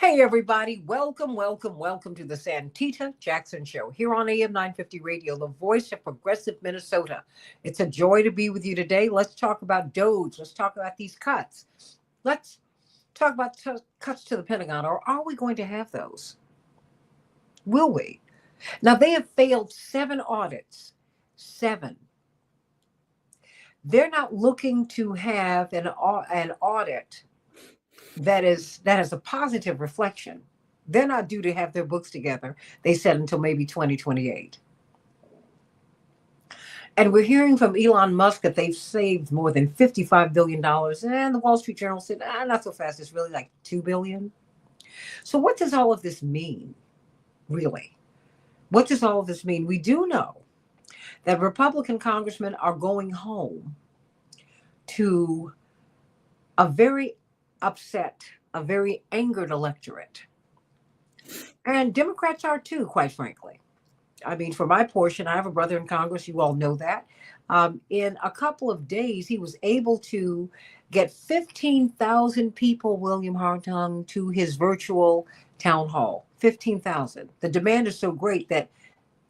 Hey, everybody. Welcome to the Santita Jackson Show here on AM 950 Radio, the voice of progressive Minnesota. It's a joy to be with you today. Let's talk about Doge. Let's talk about these cuts. Let's talk about cuts to the Pentagon, or are we going to have those? Will we? Now, they have failed 7 audits. 7. They're not looking to have an audit that has a positive reflection. They're not due to have their books together, they said, until maybe 2028. And we're hearing from Elon Musk that they've saved more than $55 billion. And the Wall Street Journal said, not so fast. It's really like $2 billion. So what does all of this mean, really? What does all of this mean? We do know that Republican congressmen are going home to a very upset, a very angered electorate. And Democrats are too, quite frankly. I mean, for my portion, I have a brother in Congress. You all know that. In a couple of days, he was able to get 15,000 people, William Hartung, to his virtual town hall. 15,000. The demand is so great that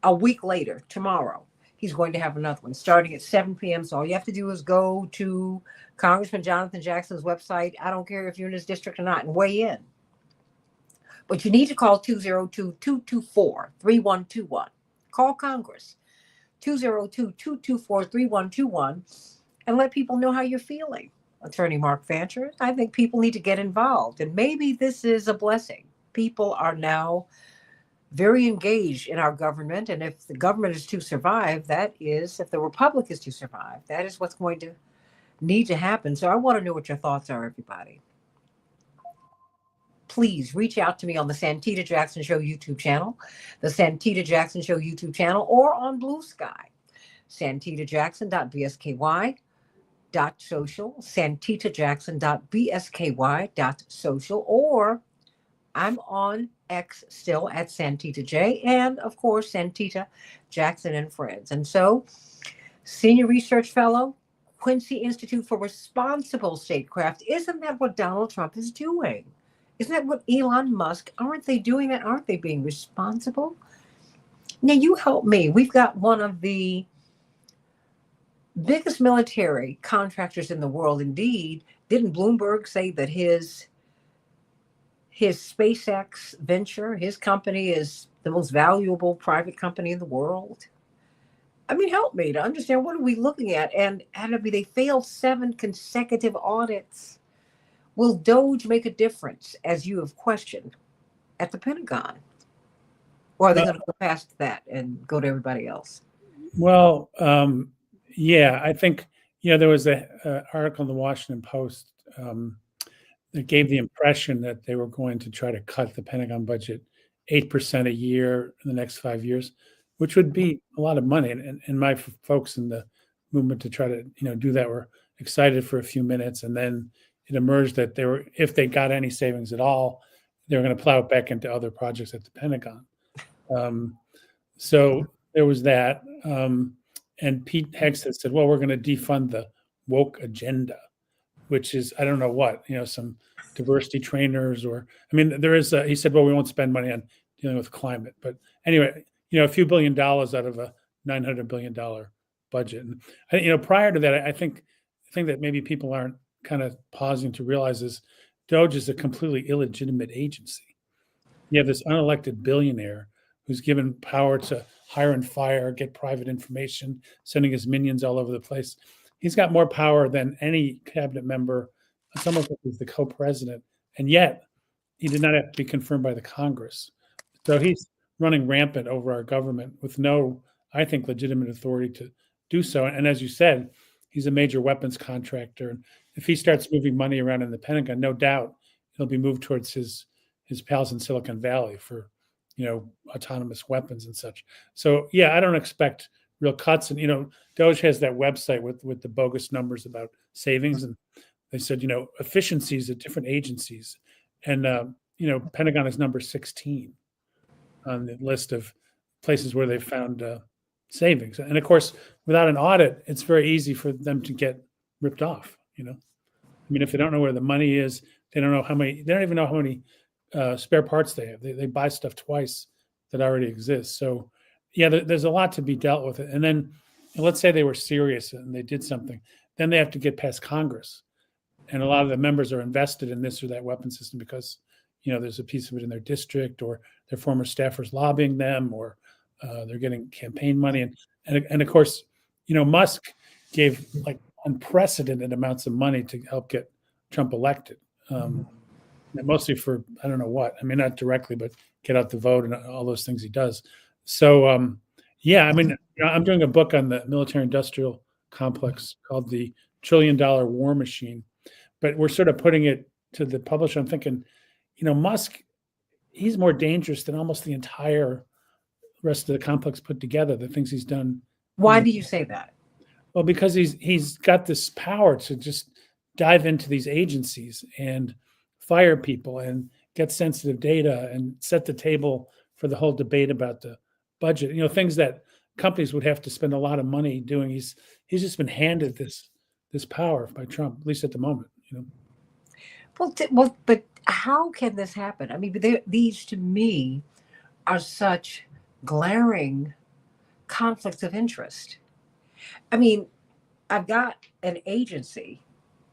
a week later, tomorrow, he's going to have another one starting at 7 p.m. So all you have to do is go to Congressman Jonathan Jackson's website. I don't care if you're in his district or not, and weigh in. But you need to call 202-224-3121. Call Congress, 202-224-3121, and let people know how you're feeling. Attorney Mark Fancher, I think people need to get involved. And maybe this is a blessing. People are now very engaged in our government. And if the government is to survive, if the republic is to survive, that is what's going to need to happen. So I want to know what your thoughts are, everybody. Please reach out to me on the Santita Jackson Show YouTube channel, the Santita Jackson Show YouTube channel, or on Blue Sky, santitajackson.bsky.social, santitajackson.bsky.social, or I'm on X still at Santita J, and of course, Santita Jackson and Friends. And so, Senior Research Fellow, Quincy Institute for Responsible Statecraft, isn't that what Donald Trump is doing? Isn't that what Elon Musk, aren't they doing that? Aren't they being responsible? Now, you help me. We've got one of the biggest military contractors in the world. Indeed, didn't Bloomberg say that his SpaceX venture, his company, is the most valuable private company in the world? I mean, help me to understand, what are we looking at? And they failed 7 consecutive audits. Will Doge make a difference, as you have questioned, at the Pentagon? Or are they going to go past that and go to everybody else? Well, yeah, I think, there was an article in the Washington Post that gave the impression that they were going to try to cut the Pentagon budget 8% a year in the next 5 years, which would be a lot of money. And my folks in the movement to try to, do that were excited for a few minutes. And then it emerged that if they got any savings at all, they were going to plow it back into other projects at the Pentagon. So there was that. And Pete Hegseth said, well, we're going to defund the woke agenda, which is, I don't know what, some diversity trainers there is, he said, well, we won't spend money on dealing with climate. But anyway, a few $1 billion out of a $900 billion budget. And, prior to that, I think that maybe people aren't kind of pausing to realize is Doge is a completely illegitimate agency. You have this unelected billionaire who's given power to hire and fire, get private information, sending his minions all over the place. He's got more power than any cabinet member. Someone who's the co-president, and yet he did not have to be confirmed by the Congress. So he's running rampant over our government with no, I think, legitimate authority to do so. And as you said, he's a major weapons contractor. And if he starts moving money around in the Pentagon, no doubt it'll be moved towards his pals in Silicon Valley for, autonomous weapons and such. So, yeah, I don't expect real cuts. And, Doge has that website with the bogus numbers about savings. And they said, efficiencies at different agencies. And, Pentagon is number 16 on the list of places where they found savings. And of course, without an audit, it's very easy for them to get ripped off. If they don't know where the money is, they don't even know how many spare parts they have. They buy stuff twice that already exists. So, yeah, there's a lot to be dealt with. And then let's say they were serious and they did something. Then they have to get past Congress. And a lot of the members are invested in this or that weapon system because, there's a piece of it in their district or their former staffers lobbying them or they're getting campaign money. And of course, Musk gave like unprecedented amounts of money to help get Trump elected. Mostly for I don't know what. I mean, not directly, but get out the vote and all those things he does. So yeah, I mean, I'm doing a book on the military-industrial complex called the $1 Trillion War Machine, but we're sort of putting it to the publisher. I'm thinking, Musk, he's more dangerous than almost the entire rest of the complex put together. The things he's done. Why do you say that? Well, because he's got this power to just dive into these agencies and fire people and get sensitive data and set the table for the whole debate about the budget. Things that companies would have to spend a lot of money doing. He's just been handed this power by Trump, at least at the moment. Well, but how can this happen? I mean, these to me are such glaring conflicts of interest. I mean, I've got an agency,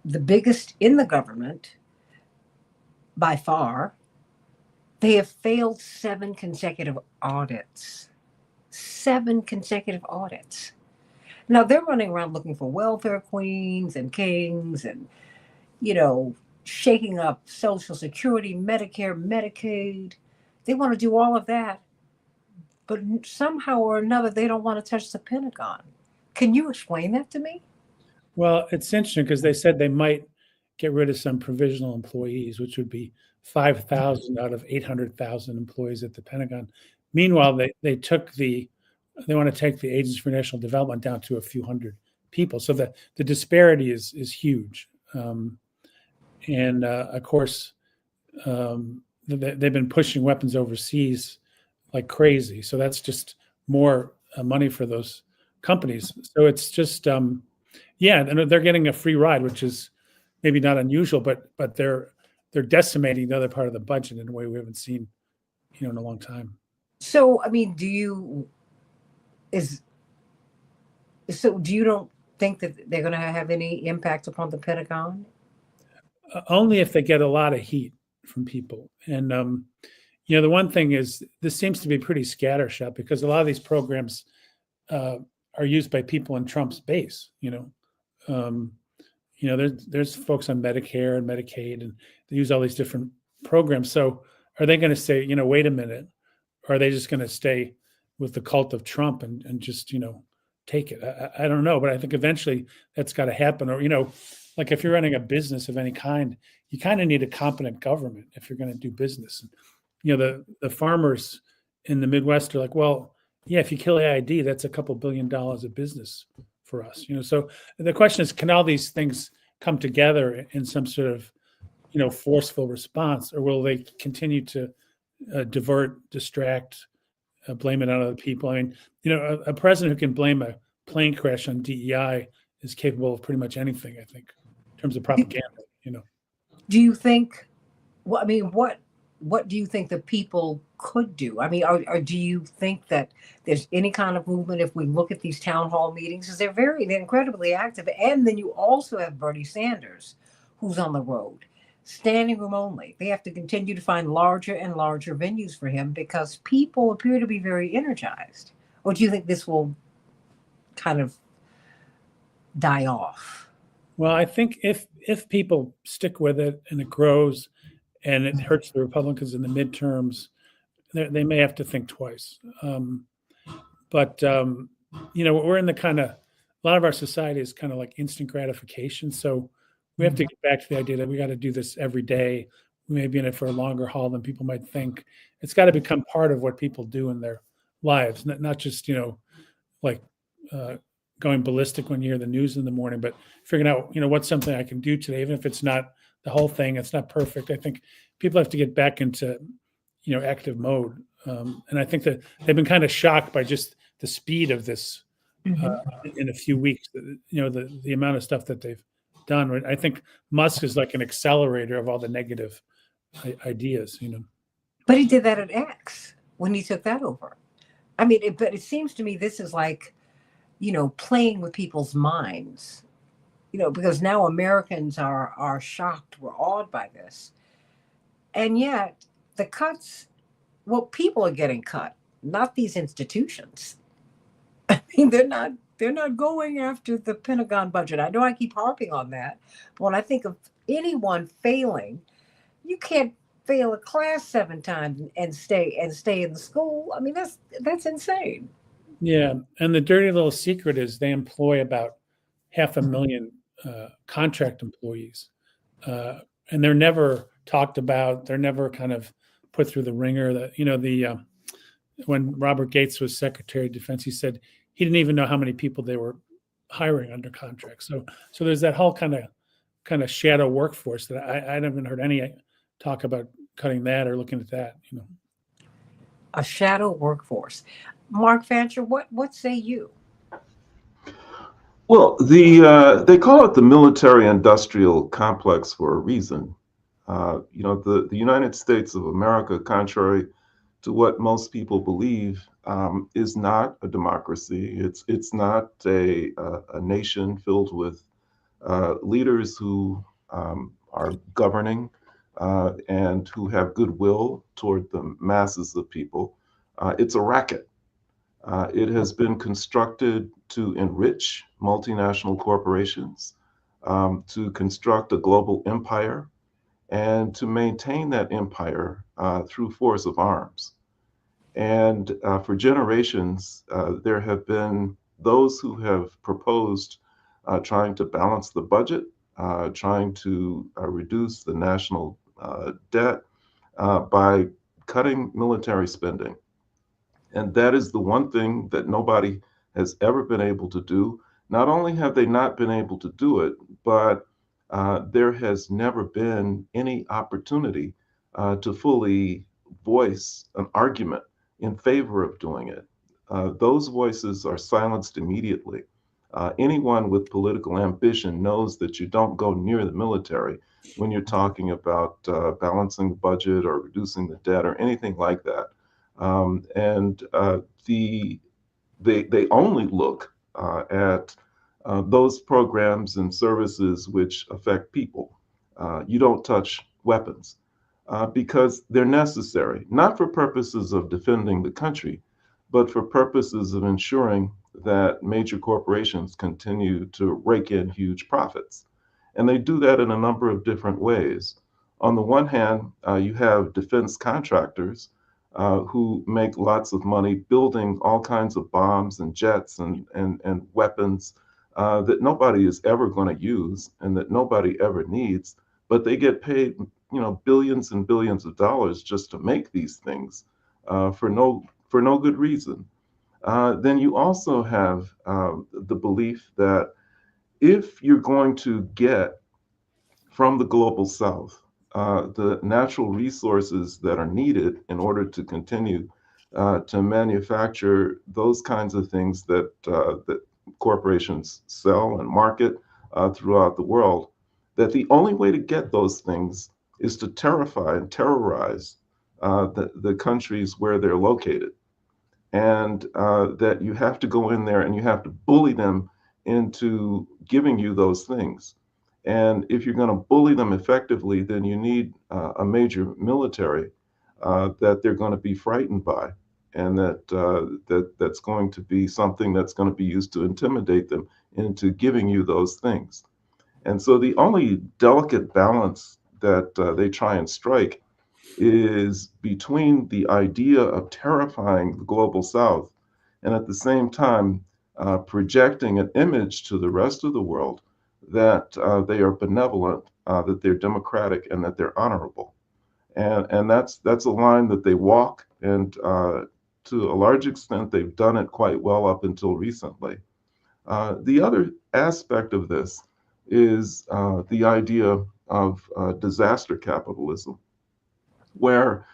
the biggest in the government by far. They have failed 7 consecutive audits. 7 consecutive audits. Now they're running around looking for welfare queens and kings and, shaking up Social Security, Medicare, Medicaid. They want to do all of that. But somehow or another, they don't want to touch the Pentagon. Can you explain that to me? Well, it's interesting because they said they might get rid of some provisional employees, which would be 5,000 out of 800,000 employees at the Pentagon. Meanwhile, they want to take the Agency for National Development down to a few hundred people. So the disparity is huge. And of course, they've been pushing weapons overseas like crazy. So that's just more money for those companies. So it's just, yeah, and they're getting a free ride, which is maybe not unusual, but they're decimating the other part of the budget in a way we haven't seen, in a long time. So, I mean, do you don't think that they're going to have any impact upon the Pentagon? Only if they get a lot of heat from people. And, the one thing is this seems to be pretty scattershot because a lot of these programs are used by people in Trump's base, there's folks on Medicare and Medicaid, and they use all these different programs. So are they going to say, wait a minute, or are they just going to stay with the cult of Trump and just, take it? I don't know, but I think eventually that's got to happen. Or, like if you're running a business of any kind, you kind of need a competent government if you're going to do business. And, the farmers in the Midwest are like, well, yeah, if you kill AID, that's a couple $2 billion of business for us. So the question is, can all these things come together in some sort of, forceful response, or will they continue to divert, distract, blame it on other people? I mean, a president who can blame a plane crash on DEI is capable of pretty much anything, I think, in terms of propaganda. Do you think? Well, I mean, what do you think the people could do? I mean, or do you think that there's any kind of movement if we look at these town hall meetings? Because they're incredibly active. And then you also have Bernie Sanders, who's on the road, standing room only. They have to continue to find larger and larger venues for him because people appear to be very energized. Or do you think this will kind of die off? Well, I think if people stick with it and it grows and it hurts the Republicans in the midterms, they may have to think twice. But we're in the kind of, a lot of our society is kind of like instant gratification. So we have to get back to the idea that we got to do this every day. We may be in it for a longer haul than people might think. It's got to become part of what people do in their lives, not just, like going ballistic when you hear the news in the morning, but figuring out, what's something I can do today, even if it's not the whole thing, it's not perfect. I think people have to get back into, active mode. And I think that they've been kind of shocked by just the speed of this in a few weeks, the amount of stuff that they've done. I think Musk is like an accelerator of all the negative ideas, But he did that at X when he took that over. I mean, but it seems to me this is like, playing with people's minds. Because now Americans are shocked, we're awed by this, and yet the cuts. Well, people are getting cut, not these institutions. I mean, they're not going after the Pentagon budget. I know I keep harping on that, but when I think of anyone failing, you can't fail a class 7 times and stay in the school. I mean, that's insane. Yeah, and the dirty little secret is they employ about 500,000 contract employees, uh, and they're never talked about. They're never kind of put through the ringer. That the when Robert Gates was Secretary of Defense, he said he didn't even know how many people they were hiring under contract. So there's that whole kind of shadow workforce that I haven't heard any talk about cutting that or looking at that. A shadow workforce. Mark Fancher, what say you? Well, they call it the military-industrial complex for a reason. The United States of America, contrary to what most people believe, is not a democracy. It's not a nation filled with leaders who are governing and who have goodwill toward the masses of people. It's a racket. It has been constructed to enrich multinational corporations, to construct a global empire, and to maintain that empire through force of arms. And for generations, there have been those who have proposed trying to balance the budget, trying to reduce the national debt by cutting military spending. And that is the one thing that nobody has ever been able to do. Not only have they not been able to do it, but there has never been any opportunity to fully voice an argument in favor of doing it. Those voices are silenced immediately. Anyone with political ambition knows that you don't go near the military when you're talking about balancing the budget or reducing the debt or anything like that. And they only look at those programs and services which affect people. You don't touch weapons because they're necessary, not for purposes of defending the country, but for purposes of ensuring that major corporations continue to rake in huge profits. And they do that in a number of different ways. On the one hand, you have defense contractors who make lots of money building all kinds of bombs and jets and weapons that nobody is ever going to use and that nobody ever needs, but they get paid, billions and billions of dollars just to make these things for no good reason. Then you also have the belief that if you're going to get from the global south the natural resources that are needed in order to continue to manufacture those kinds of things that corporations sell and market throughout the world, that the only way to get those things is to terrify and terrorize the countries where they're located, and that you have to go in there and you have to bully them into giving you those things. And if you're going to bully them effectively, then you need a major military that they're going to be frightened by, and that's going to be something that's going to be used to intimidate them into giving you those things. And so the only delicate balance that they try and strike is between the idea of terrifying the global south and at the same time projecting an image to the rest of the world that they are benevolent, that they're democratic, and that they're honorable. And that's a line that they walk, and to a large extent, they've done it quite well up until recently. The other aspect of this is the idea of disaster capitalism, where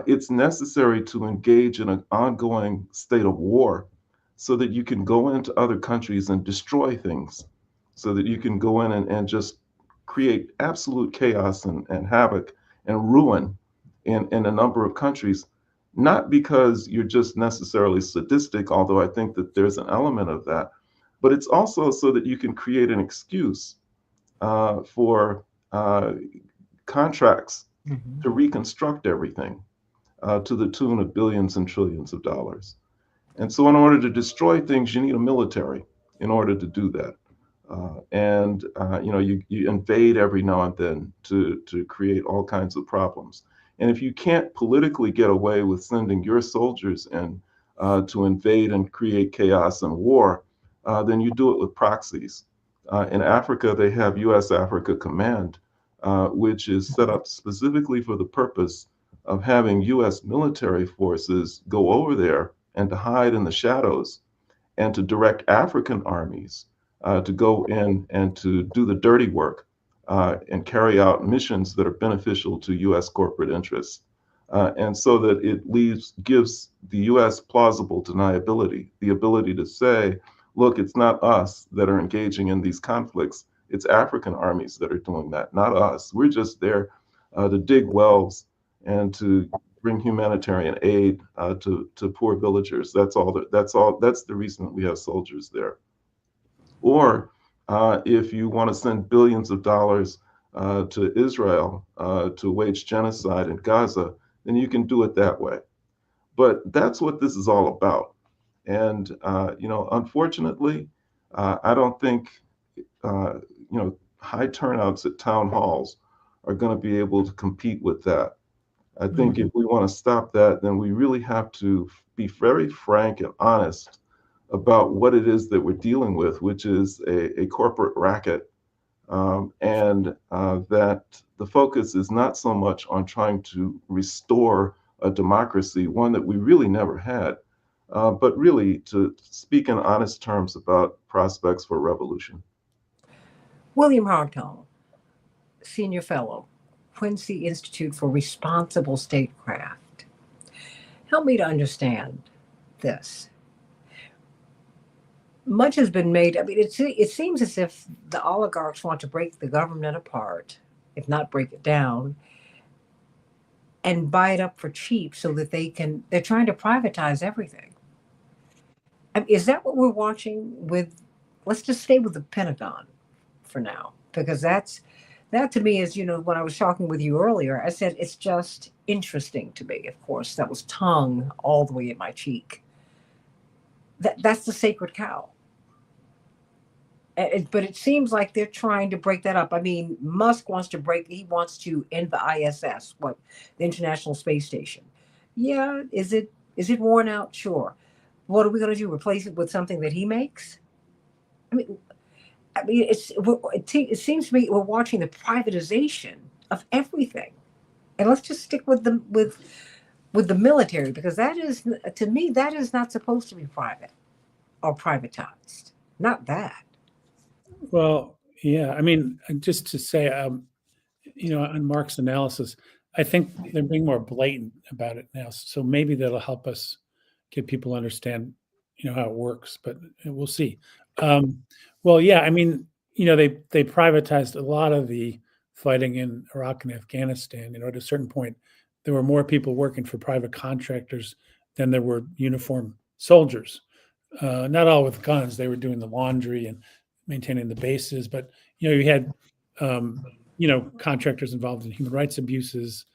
it's necessary to engage in an ongoing state of war so that you can go into other countries and destroy things, so that you can go in and just create absolute chaos and havoc and ruin in a number of countries, not because you're just necessarily sadistic, although I think that there's an element of that, but it's also so that you can create an excuse for contracts Mhm. to reconstruct everything to the tune of billions and trillions of dollars. And so, in order to destroy things, you need a military in order to do that. You invade every now and then to create all kinds of problems. And if you can't politically get away with sending your soldiers in to invade and create chaos and war, then you do it with proxies. In Africa, they have U.S. Africa Command, which is set up specifically for the purpose of having U.S. military forces go over there and to hide in the shadows and to direct African armies to go in and to do the dirty work and carry out missions that are beneficial to U.S. corporate interests. And so that it gives the U.S. plausible deniability, the ability to say, look, it's not us that are engaging in these conflicts. It's African armies that are doing that, not us. We're just there to dig wells and to bring humanitarian aid to poor villagers. That's all. That's the reason that we have soldiers there. Or if you want to send billions of dollars to Israel to wage genocide in Gaza, then you can do it that way. But that's what this is all about. And unfortunately, I don't think high turnouts at town halls are going to be able to compete with that. I think if we want to stop that, then we really have to be very frank and honest about what it is that we're dealing with, which is a corporate racket. And that the focus is not so much on trying to restore a democracy, one that we really never had, but really to speak in honest terms about prospects for revolution. William Hartong, Senior Fellow, Quincy Institute for Responsible Statecraft. Help me to understand this. Much has been made. I mean, it seems as if the oligarchs want to break the government apart, if not break it down, and buy it up for cheap so that they're trying to privatize everything. I mean, is that what we're watching with, let's just stay with the Pentagon for now, because that to me is, when I was talking with you earlier, I said it's just interesting to me. Of course, that was tongue all the way in my cheek. That's the sacred cow. But it seems like they're trying to break that up. I mean, Musk he wants to end the ISS, the International Space Station. Yeah, is it worn out? Sure. What are we going to do? Replace it with something that he makes? I mean, it seems to me we're watching the privatization of everything, and let's just stick with the military, because that is, to me, that is not supposed to be private or privatized. Not that. Well, yeah. I mean, just to say, on Mark's analysis, I think they're being more blatant about it now. So maybe that'll help us get people to understand, how it works. But we'll see. Well, yeah. I mean, they privatized a lot of the fighting in Iraq and Afghanistan. At a certain point, there were more people working for private contractors than there were uniformed soldiers. Not all with guns. They were doing the laundry and maintaining the bases, but you had contractors involved in human rights abuses,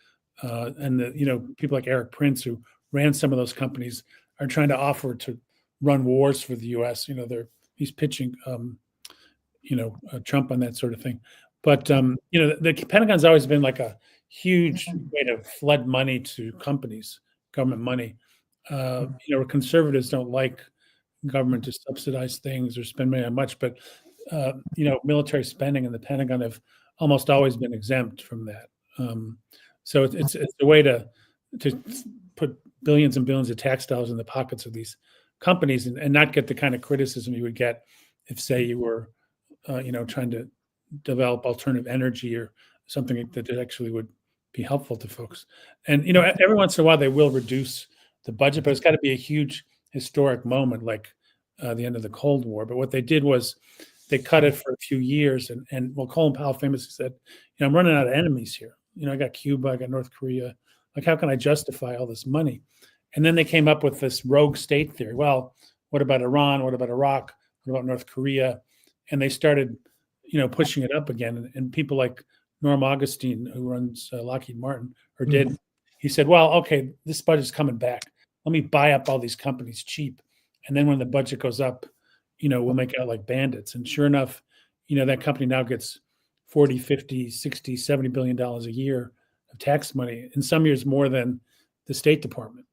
and people like Eric Prince, who ran some of those companies, are trying to offer to run wars for the U.S. He's pitching Trump on that sort of thing. But the Pentagon's always been like a huge way to flood money to companies, government money. Conservatives don't like government to subsidize things or spend money on much, but military spending and the Pentagon have almost always been exempt from that. So it's a way to put billions and billions of tax dollars in the pockets of these companies and not get the kind of criticism you would get if, say, you were trying to develop alternative energy or something that actually would be helpful to folks. And every once in a while they will reduce the budget, but it's got to be a huge historic moment like the end of the Cold War. But what they did was they cut it for a few years. And Colin Powell famously said, I'm running out of enemies here. I got Cuba, I got North Korea, Like, how can I justify all this money? And then they came up with this rogue state theory. Well, what about Iran? What about Iraq? What about North Korea? And they started, pushing it up again. And people like Norm Augustine, who runs Lockheed Martin, or did, he said, well, okay, this budget's coming back. Let me buy up all these companies cheap. And then when the budget goes up, we'll make out like bandits. And sure enough, that company now gets 40, 50, 60, $70 billion a year of tax money, in some years more than the State Department,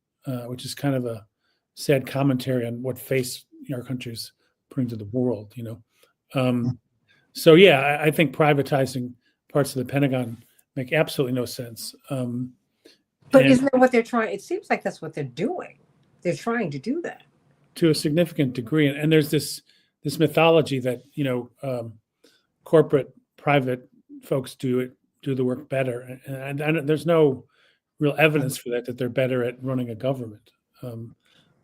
which is kind of a sad commentary on what face our country's putting to the world, So, yeah, I think privatizing parts of the Pentagon make absolutely no sense. But isn't that what they're trying? It seems like that's what they're doing. They're trying to do that. To a significant degree. And there's this mythology that, corporate private folks do the work better. And there's no real evidence for that they're better at running a government,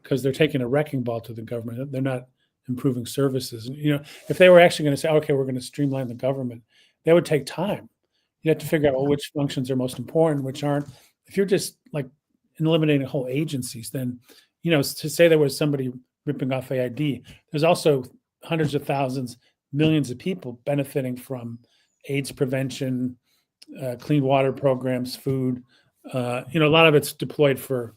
because they're taking a wrecking ball to the government. They're not improving services. And, if they were actually going to say, okay, we're going to streamline the government, that would take time. You have to figure out which functions are most important, which aren't. If you're just like eliminating whole agencies, then, to say there was somebody ripping off AID, there's also hundreds of thousands, millions of people benefiting from AIDS prevention, clean water programs, food. A lot of it's deployed for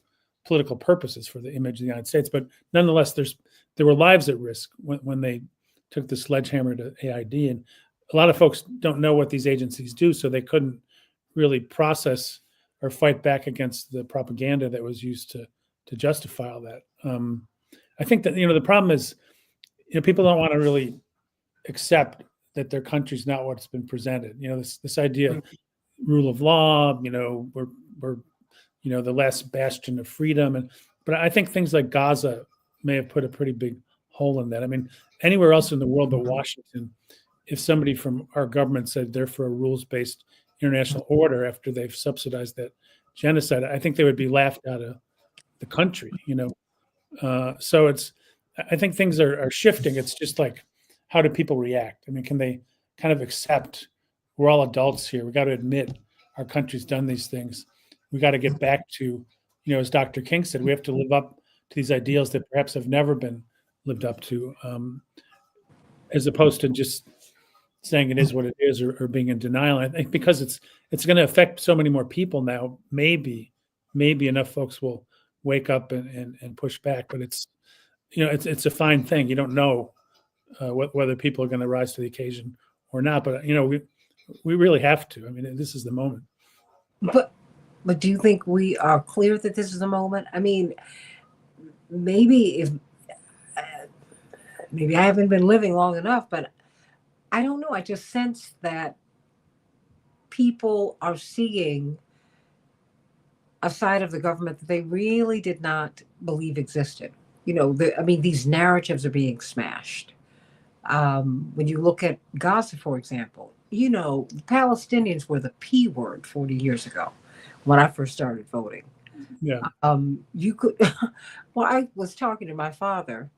political purposes, for the image of the United States. But nonetheless, there were lives at risk when they took the sledgehammer to AID. And a lot of folks don't know what these agencies do, so they couldn't really process or fight back against the propaganda that was used to justify all that. I think that, the problem is, people don't want to really accept that their country's not what's been presented. This idea of rule of law, we're the last bastion of freedom. But I think things like Gaza may have put a pretty big hole in that. I mean, anywhere else in the world but Washington, if somebody from our government said they're for a rules-based international order after they've subsidized that genocide, I think they would be laughed out of the country, So I think things are shifting. It's just like, how do people react? I mean, can they kind of accept we're all adults here? We got to admit our country's done these things. We got to get back to, as Dr. King said, we have to live up to these ideals that perhaps have never been lived up to, as opposed to just saying it is what it is, or being in denial. I think because it's going to affect so many more people now, maybe enough folks will wake up and push back. But it's a fine thing. You don't know whether people are going to rise to the occasion or not. But we really have to. I mean, this is the moment. But do you think we are clear that this is the moment? I mean, maybe I haven't been living long enough, but I don't know. I just sense that people are seeing a side of the government that they really did not believe existed. These narratives are being smashed. When you look at Gaza, for example, the Palestinians were the P word 40 years ago when I first started voting. Yeah. You could, well, I was talking to my father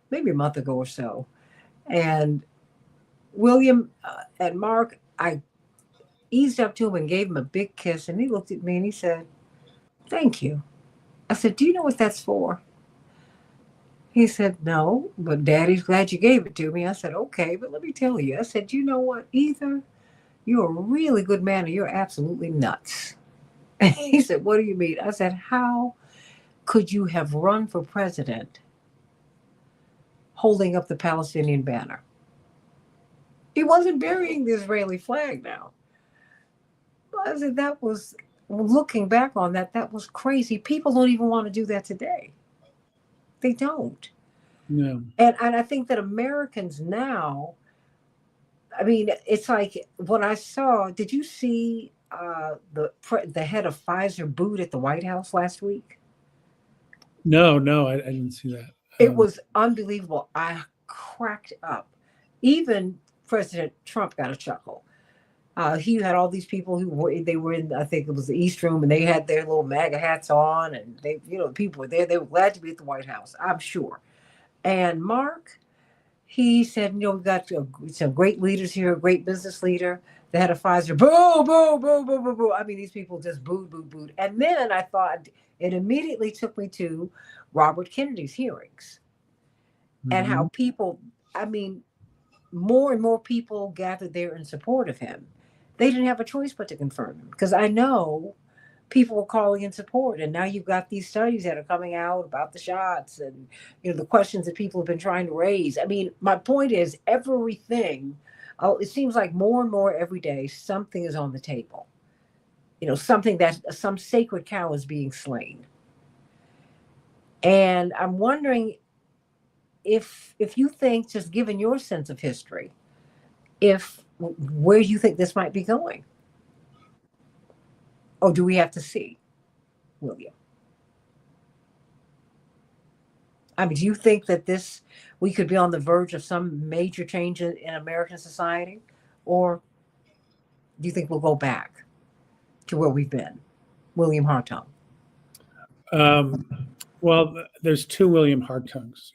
maybe a month ago or so, and William and Mark, I eased up to him and gave him a big kiss, and he looked at me and he said, "Thank you." I said, "Do you know what that's for?" He said, "No, but Daddy's glad you gave it to me." I said, "Okay, but let me tell you." I said, "You know what? Either you're a really good man or you're absolutely nuts." And he said, "What do you mean?" I said, "How could you have run for president holding up the Palestinian banner?" He wasn't burying the Israeli flag now. I said, looking back on that was crazy. People don't even want to do that today. They don't. Yeah. And I think that Americans now, I mean, it's like what I saw. Did you see the head of Pfizer booed at the White House last week? No, I didn't see that. It was unbelievable. I cracked up. Even President Trump got a chuckle. He had all these people they were in, I think it was the East Room, and they had their little MAGA hats on, and people were there. They were glad to be at the White House, I'm sure. And Mark, He said, we've got some great leaders here, a great business leader. The head of Pfizer, boo, boo, boo, boo, boo, boo. I mean, these people just booed, booed, booed. And then I thought it immediately took me to Robert Kennedy's hearings and how people, I mean, more and more people gathered there in support of him. They didn't have a choice but to confirm him because I know people were calling in support, and now you've got these studies that are coming out about the shots and the questions that people have been trying to raise. I mean, my point is everything. Oh, it seems like more and more every day something is on the table. Something that some sacred cow is being slain, and I'm wondering if you think, just given your sense of history, if where you think this might be going, or do we have to see, William? I mean, do you think that we could be on the verge of some major change in American society, or do you think we'll go back to where we've been, William Hartung? Well, there's two William Hartungs.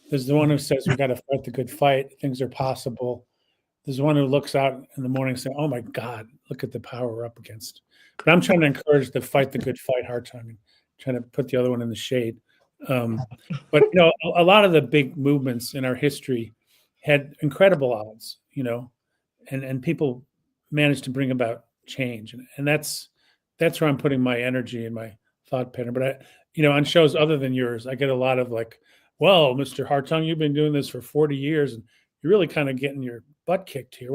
There's the one who says we got to fight the good fight. Things are possible. There's one who looks out in the morning and says, "Oh my God, look at the power we're up against." But I'm trying to encourage the fight the good fight Hartung and trying to put the other one in the shade. But a lot of the big movements in our history had incredible odds, and people managed to bring about change, and that's where I'm putting my energy and my thought pattern. But on shows other than yours, I get a lot of like, "Well, Mr. Hartung, you've been doing this for 40 years, and you're really kind of getting your butt kicked here.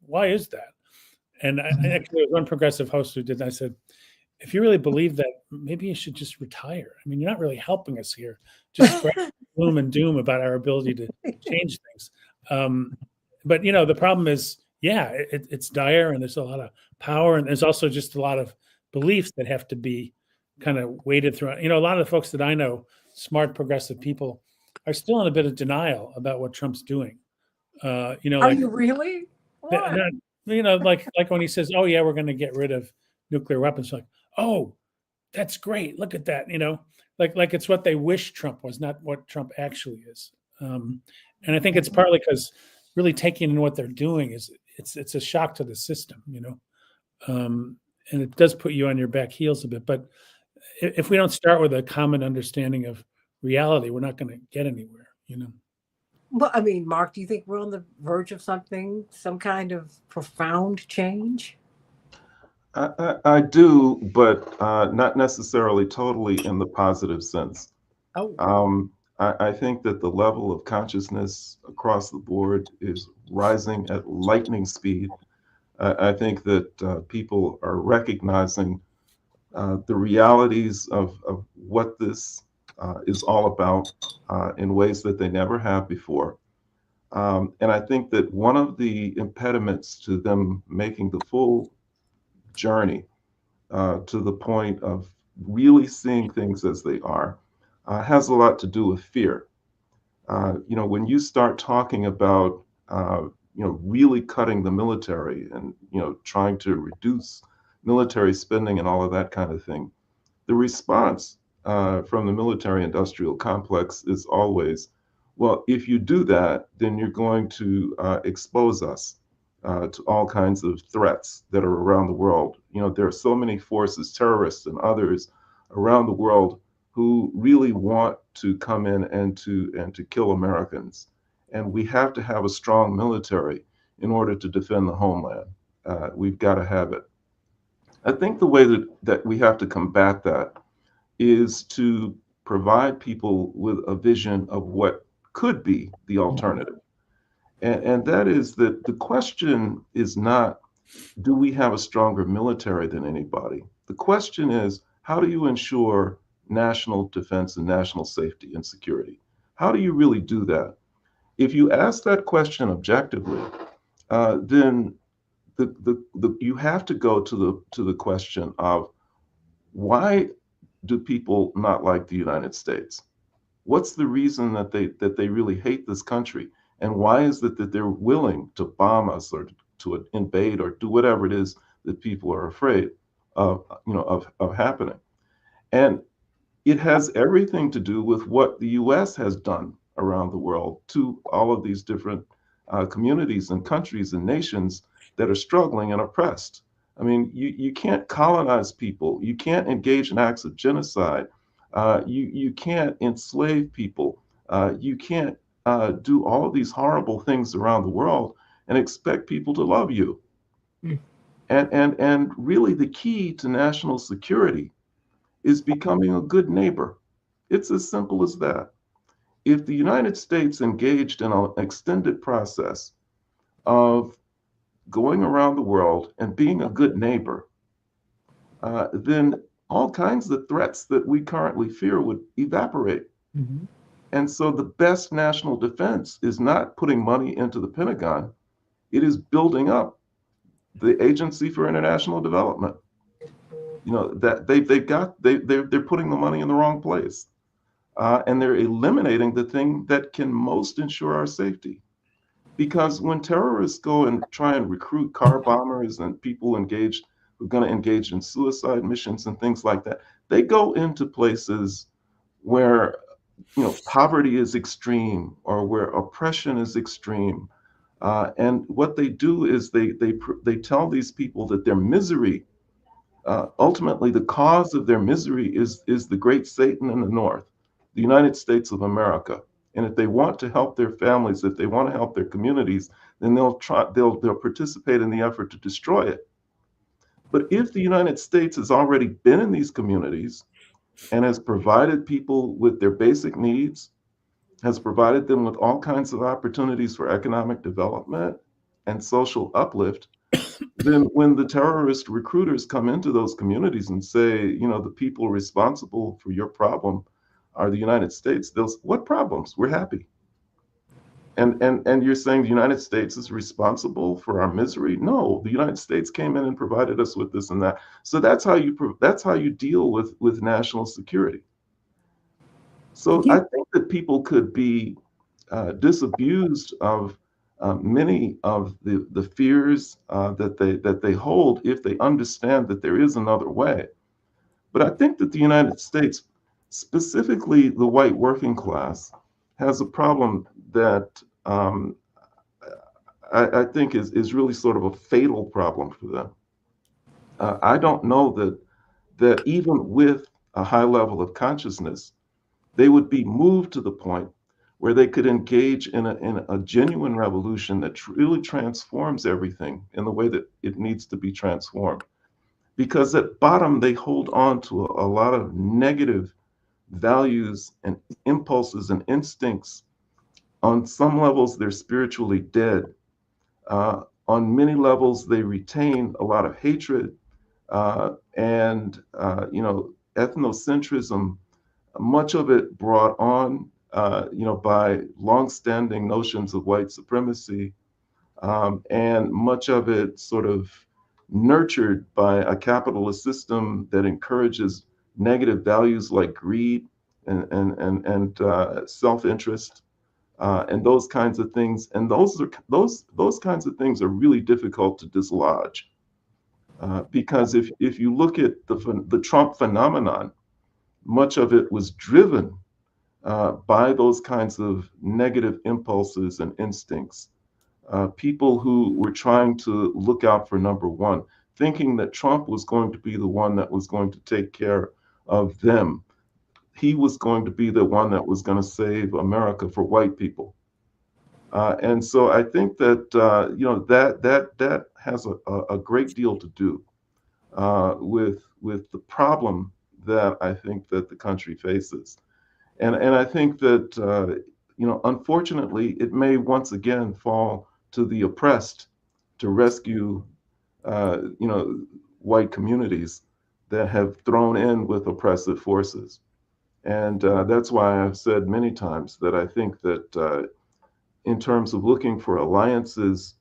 Why is that?" And actually, there was one progressive host who did. And I said, if you really believe that, maybe you should just retire. I mean, you're not really helping us here. Just spread gloom and doom about our ability to change things. But the problem is, it's dire, and there's a lot of power, and there's also just a lot of beliefs that have to be kind of weighted through. A lot of the folks that I know, smart progressive people, are still in a bit of denial about what Trump's doing. Are you really? What? Like when he says, "Oh yeah, we're going to get rid of nuclear weapons," like, "Oh, that's great. Look at that." Like it's what they wish Trump was, not what Trump actually is. And I think it's partly because really taking in what they're doing it's a shock to the system, and it does put you on your back heels a bit. But if we don't start with a common understanding of reality, we're not going to get anywhere. Well, I mean, Mark, do you think we're on the verge of some kind of profound change? I do, but not necessarily totally in the positive sense. Oh. I think that the level of consciousness across the board is rising at lightning speed. I think that people are recognizing the realities of what this is all about in ways that they never have before. And I think that one of the impediments to them making the full journey to the point of really seeing things as they are has a lot to do with fear. When you start talking about, really cutting the military and, trying to reduce military spending and all of that kind of thing, the response from the military industrial complex is always, well, if you do that, then you're going to expose us to all kinds of threats that are around the world. There are so many forces, terrorists and others around the world who really want to come in and to kill Americans. And we have to have a strong military in order to defend the homeland. We've got to have it. I think the way that we have to combat that is to provide people with a vision of what could be the alternative. And that is that the question is not, do we have a stronger military than anybody? The question is, how do you ensure national defense and national safety and security? How do you really do that? If you ask that question objectively, then you have to go to the question of, why do people not like the United States? What's the reason that they really hate this country? And why is it that they're willing to bomb us or to invade or do whatever it is that people are afraid of happening? And it has everything to do with what the U.S. has done around the world to all of these different communities and countries and nations that are struggling and oppressed. I mean, you can't colonize people. You can't engage in acts of genocide. You can't enslave people. You can't do all of these horrible things around the world and expect people to love you. Mm. And really, the key to national security is becoming a good neighbor. It's as simple as that. If the United States engaged in an extended process of going around the world and being a good neighbor, then all kinds of threats that we currently fear would evaporate. Mhm. And so the best national defense is not putting money into the Pentagon, it is building up the Agency for International Development. You know that they're putting the money in the wrong place, and they're eliminating the thing that can most ensure our safety. Because when terrorists go and try and recruit car bombers and people engaged who are going to engage in suicide missions and things like that, they go into places where poverty is extreme or where oppression is extreme. And what they do is they tell these people that their misery, ultimately the cause of their misery is the great Satan in the north, the United States of America. And if they want to help their families, if they want to help their communities, then they'll participate in the effort to destroy it. But if the United States has already been in these communities and has provided people with their basic needs, has provided them with all kinds of opportunities for economic development and social uplift, then when the terrorist recruiters come into those communities and say, the people responsible for your problem are the United States, they'll say, what problems? We're happy. And you're saying the United States is responsible for our misery? No, the United States came in and provided us with this and that. So that's how you deal with national security. So I You- think that people could be disabused of many of the fears that they hold if they understand that there is another way. But I think that the United States, specifically the white working class, has a problem that I think is really sort of a fatal problem for them. I don't know that even with a high level of consciousness, they would be moved to the point where they could engage in a genuine revolution that really transforms everything in the way that it needs to be transformed. Because at bottom, they hold on to a lot of negative values and impulses and instincts. On some levels, they're spiritually dead. On many levels, they retain a lot of hatred and ethnocentrism, much of it brought on, by longstanding notions of white supremacy, and much of it sort of nurtured by a capitalist system that encourages negative values like greed and self-interest, and those kinds of things. And those kinds of things are really difficult to dislodge, because if you look at the Trump phenomenon, much of it was driven by those kinds of negative impulses and instincts. People who were trying to look out for number one, thinking that Trump was going to be the one that was going to take care of them. He was going to be the one that was going to save America for white people. And so I think that that has a great deal to do with the problem that I think that the country faces. And I think that unfortunately, it may once again fall to the oppressed to rescue white communities that have thrown in with oppressive forces. And that's why I've said many times that I think that in terms of looking for alliances,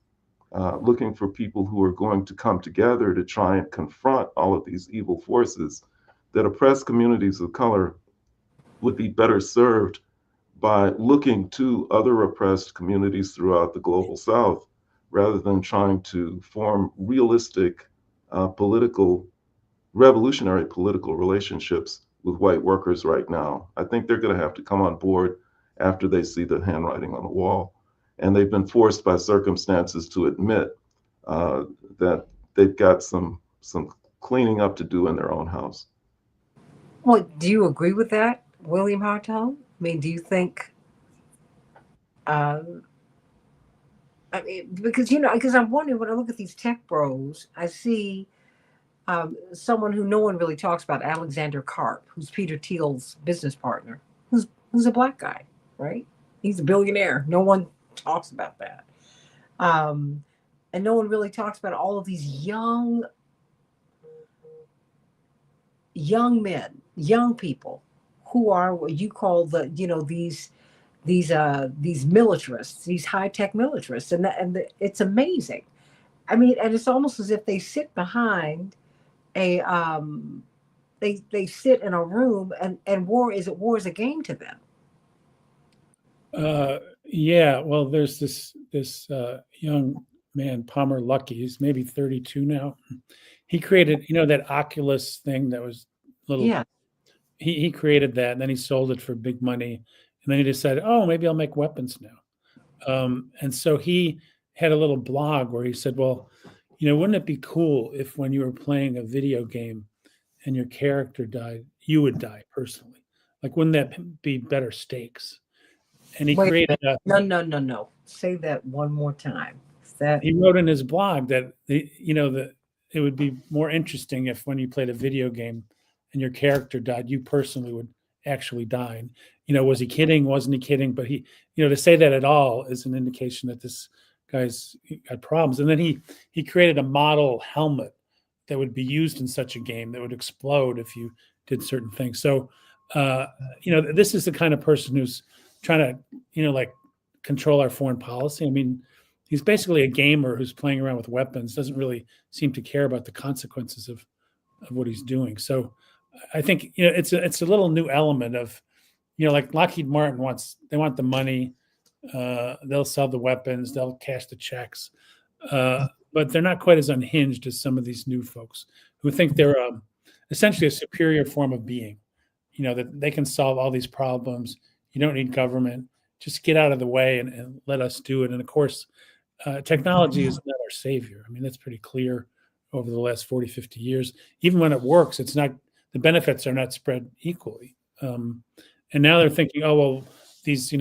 looking for people who are going to come together to try and confront all of these evil forces, that oppressed communities of color would be better served by looking to other oppressed communities throughout the global South rather than trying to form realistic revolutionary political relationships with white workers right now. I think they're going to have to come on board after they see the handwriting on the wall. And they've been forced by circumstances to admit that they've got some cleaning up to do in their own house. Well, do you agree with that, William Hartel? I mean, do you think? Um, I mean, because because I'm wondering when I look at these tech bros, I see someone who no one really talks about, Alexander Karp, who's Peter Thiel's business partner, who's a black guy, right? He's a billionaire. No one talks about that, and no one really talks about all of these young men, young people, who are what you call these militarists, these high tech militarists, it's amazing. I mean, and it's almost as if they sit behind a they sit in a room, and war is a game to them. Yeah, well, there's this young man, Palmer Luckey. He's maybe 32 now. He created, that Oculus thing that was little. Yeah. He created that, and then he sold it for big money, and then he decided, oh, maybe I'll make weapons now. And so he had a little blog where he said, well, wouldn't it be cool if when you were playing a video game and your character died, you would die personally? Like, wouldn't that be better stakes? And he created a. No. Say that one more time. He wrote in his blog that that it would be more interesting if when you played a video game and your character died, you personally would actually die. And was he kidding? Wasn't he kidding? But he, to say that at all is an indication that this guy's got problems. And then he created a model helmet that would be used in such a game that would explode if you did certain things. So, this is the kind of person who's trying to, like, control our foreign policy. I mean, he's basically a gamer who's playing around with weapons, doesn't really seem to care about the consequences of what he's doing. So I think, it's a little new element of, like Lockheed Martin they want the money, they'll sell the weapons, they'll cash the checks, but they're not quite as unhinged as some of these new folks who think they're essentially a superior form of being, that they can solve all these problems. You don't need government. Just get out of the way and let us do it. And of course, technology is not our savior. I mean, that's pretty clear over the last 40, 50 years. Even when it works, the benefits are not spread equally. And now they're thinking, oh, well, these,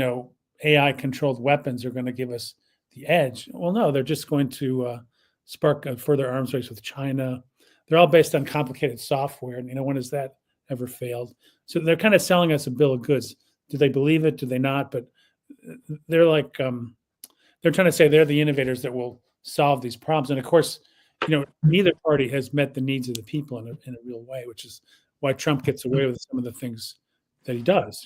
AI controlled weapons are going to give us the edge. Well, no, they're just going to spark a further arms race with China. They're all based on complicated software. And, when has that ever failed? So they're kind of selling us a bill of goods. Do they believe it? Do they not? But they're like, they're trying to say they're the innovators that will solve these problems. And of course, neither party has met the needs of the people in a real way, which is why Trump gets away with some of the things that he does.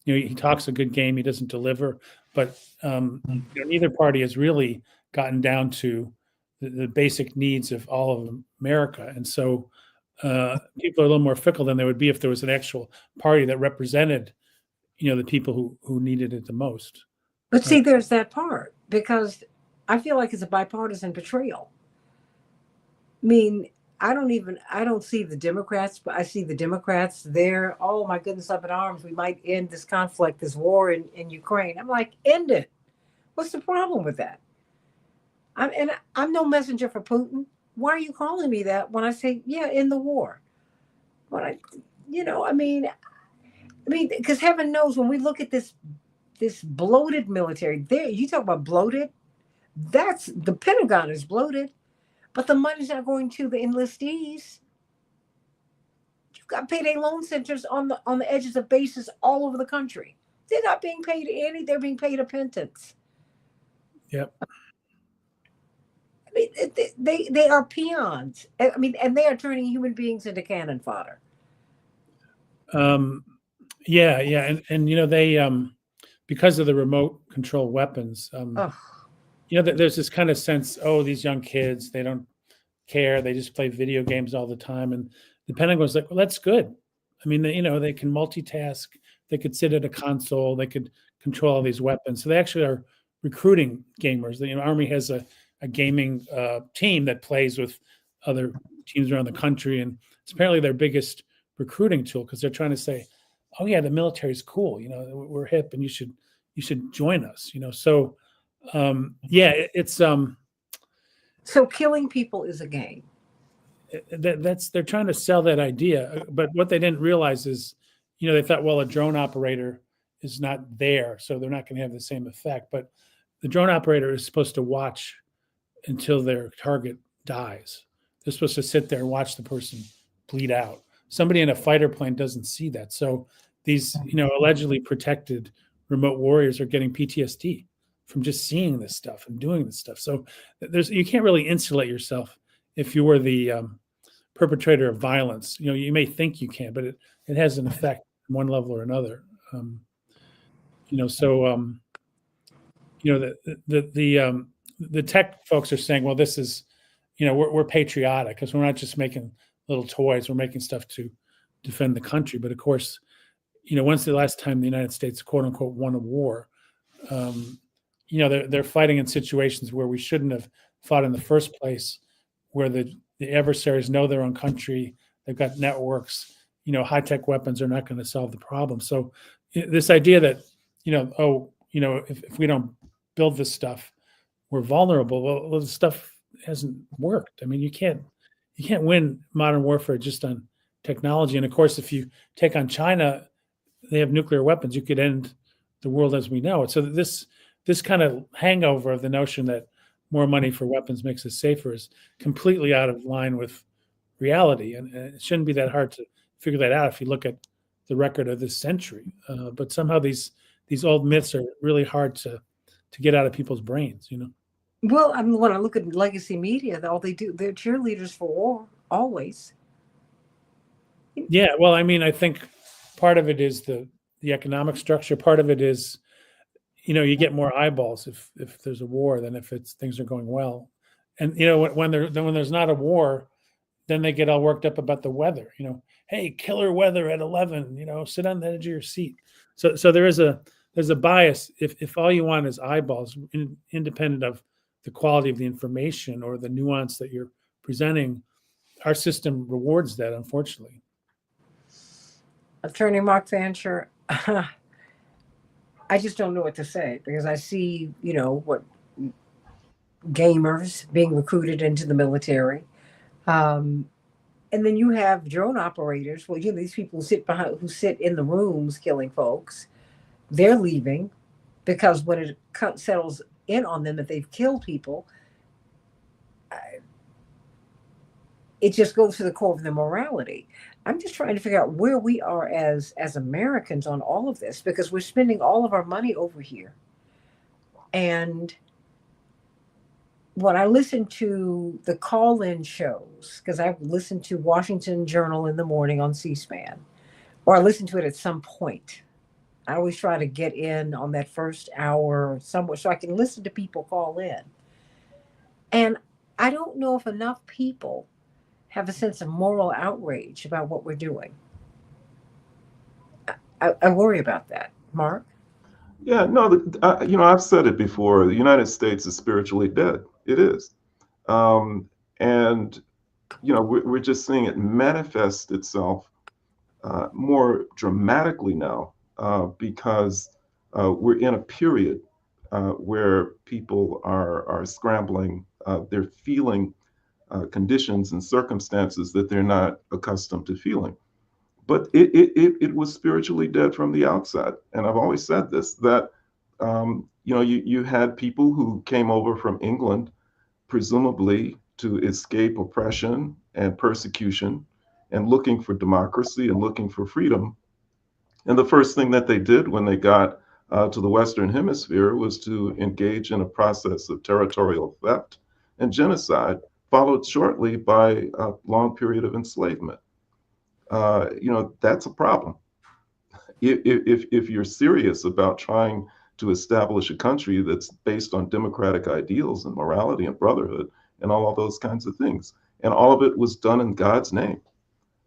He talks a good game, he doesn't deliver, but neither party has really gotten down to the basic needs of all of America. And so people are a little more fickle than they would be if there was an actual party that represented, the people who needed it the most. But see, there's that part, because I feel like it's a bipartisan betrayal. I mean, I don't see the Democrats, but I see the Democrats. They're, oh my goodness, up in arms. We might end this conflict, this war in Ukraine. I'm like, end it. What's the problem with that? I'm no messenger for Putin. Why are you calling me that when I say, yeah, end the war? Because heaven knows when we look at this bloated military, there, you talk about bloated, that's the Pentagon is bloated, but the money's not going to the enlistees. You've got payday loan centers on the edges of bases all over the country. They're not being paid any, they're being paid a pittance. Yep. I mean, they are peons. I mean, and they are turning human beings into cannon fodder. Yeah. And they, because of the remote control weapons, there's this kind of sense, oh, these young kids, they don't care. They just play video games all the time. And the Pentagon's like, well, that's good. I mean, they can multitask. They could sit at a console. They could control all these weapons. So they actually are recruiting gamers. The Army has a gaming team that plays with other teams around the country. And it's apparently their biggest recruiting tool, because they're trying to say, oh yeah, the military's cool. We're hip, and you should join us. So yeah, it's So killing people is a game. that's they're trying to sell that idea, but what they didn't realize is, they thought, well, a drone operator is not there, so they're not going to have the same effect. But the drone operator is supposed to watch until their target dies. They're supposed to sit there and watch the person bleed out. Somebody in a fighter plane doesn't see that. So these, allegedly protected remote warriors are getting PTSD from just seeing this stuff and doing this stuff. So you can't really insulate yourself if you were the perpetrator of violence. You may think you can, but it has an effect on one level or another. The tech folks are saying, well, this is, we're patriotic because we're not just making little toys, we're making stuff to defend the country. But of course, when's the last time the United States, quote unquote, won a war? They're fighting in situations where we shouldn't have fought in the first place, where the adversaries know their own country, they've got networks, high-tech weapons are not going to solve the problem. So this idea that, if we don't build this stuff, we're vulnerable. Well, the stuff hasn't worked. I mean, you can't win modern warfare just on technology. And of course, if you take on China, they have nuclear weapons. You could end the world as we know it. So this kind of hangover of the notion that more money for weapons makes us safer is completely out of line with reality. And it shouldn't be that hard to figure that out if you look at the record of this century. But somehow these old myths are really hard to get out of people's brains, Well, I mean, when I look at legacy media, all they do, they're cheerleaders for war, always. Yeah, well, I mean, I think part of it is the economic structure. Part of it is, you get more eyeballs if there's a war than if things are going well. And when there's not a war, then they get all worked up about the weather. Hey, killer weather at 11. Sit on the edge of your seat. So there's a bias if all you want is eyeballs, independent of the quality of the information or the nuance that you're presenting. Our system rewards that, unfortunately. Attorney Mark Fancher, I just don't know what to say because I see, what gamers being recruited into the military. And then you have drone operators. Well, these people who sit in the rooms killing folks. They're leaving because when it settles in on them that they've killed people, it just goes to the core of their morality. I'm just trying to figure out where we are as Americans on all of this because we're spending all of our money over here. And when I listen to the call-in shows, because I listen to Washington Journal in the morning on C-SPAN, or I listen to it at some point. I always try to get in on that first hour somewhere so I can listen to people call in. And I don't know if enough people have a sense of moral outrage about what we're doing. I worry about that. Mark? Yeah, no, I've said it before. The United States is spiritually dead. It is. And, we're just seeing it manifest itself more dramatically now because we're in a period where people are scrambling. They're feeling conditions and circumstances that they're not accustomed to feeling. But it was spiritually dead from the outset. And I've always said this, that, you had people who came over from England, presumably to escape oppression and persecution and looking for democracy and looking for freedom. And the first thing that they did when they got to the Western Hemisphere was to engage in a process of territorial theft and genocide, followed shortly by a long period of enslavement. That's a problem. If you're serious about trying to establish a country that's based on democratic ideals and morality and brotherhood and all of those kinds of things, and all of it was done in God's name,